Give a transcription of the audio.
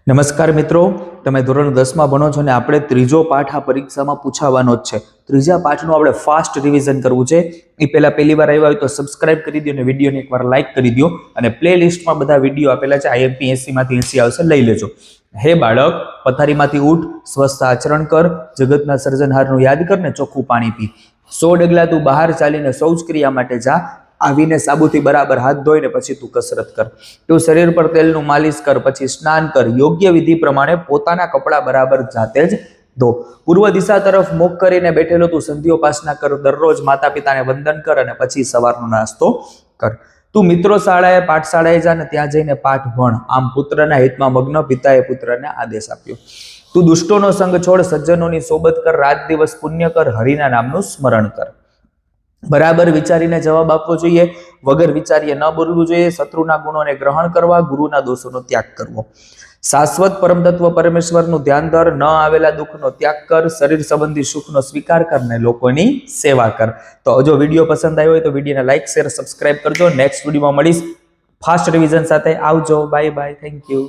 નમસ્કાર મિત્રો, તમે ધોરણ 10માં ભણો છો અને આપણે ત્રીજો પાઠ આ પરીક્ષામાં પૂછાવાનો જ છે. ત્રીજા પાઠનું આપણે ફાસ્ટ રિવિઝન કરવું છે. એ પહેલા પહેલી વાર આવ્યા હોય તો સબસ્ક્રાઇબ કરી દો અને વિડીયોને એકવાર લાઇક કરી દો અને પ્લે લિસ્ટમાં બધા વિડીયો આપેલા છે. IMP 80માંથી 80 આવશે, લઈ લેજો. હે બાળક, પથારીમાંથી ઉઠ, સ્વસ્થ આચરણ કર, જગતના સર્જનહારનું યાદ કર ને ચોખ્ખું પાણી પી. 100 ડગલા તું બહાર ચાલીને શૌચ ક્રિયા માટે જા. આવીને સાબુથી બરાબર હાથ ધોઈને પછી તું કસરત કર. તું શરીર પર તેલનું માલિશ કર, પછી સ્નાન કર. યોગ્ય વિધિ પ્રમાણે પોતાના કપડા બરાબર જાતે જ ધો. પૂર્વ દિશા તરફ મુખ કરીને બેઠેલો તું સંધ્યોપાસના કર. દરરોજ માતા પિતાને વંદન કર અને પછી સવારનો નાસ્તો કર. તું મિત્રો શાળાએ પાઠશાળાએ જા ને ત્યાં જઈને પાઠ ભણ. આમ પુત્રના હિતમાં મગ્ન પિતાએ પુત્રને આદેશ આપ્યો. તું દુષ્ટોનો સંગ છોડ, સજ્જનોની સોબત કર. રાત દિવસ પુણ્ય કર, હરિના નામનું સ્મરણ કર. બરાબર વિચારીને જવાબ આપવો જોઈએ, વગર વિચારીએ ન બોલવું જોઈએ. શત્રુના ગુણોને ગ્રહણ કરવા, ગુરુના દોષોનો ત્યાગ કરવો. શાશ્વત પરમ તત્વ પરમેશ્વરનું ધ્યાન ધર. ન આવેલા દુઃખનો ત્યાગ કર. શરીર સંબંધી સુખનો સ્વીકાર કર ને લોકોની સેવા કર. તો જો વિડીયો પસંદ આવ્યો હોય તો વિડીયોને લાઈક, શેર, સબસ્ક્રાઇબ કરજો. નેક્સ્ટ વિડીયોમાં મળીશ ફાસ્ટ રિવિઝન સાથે. આવજો, બાય બાય, થેન્ક યુ.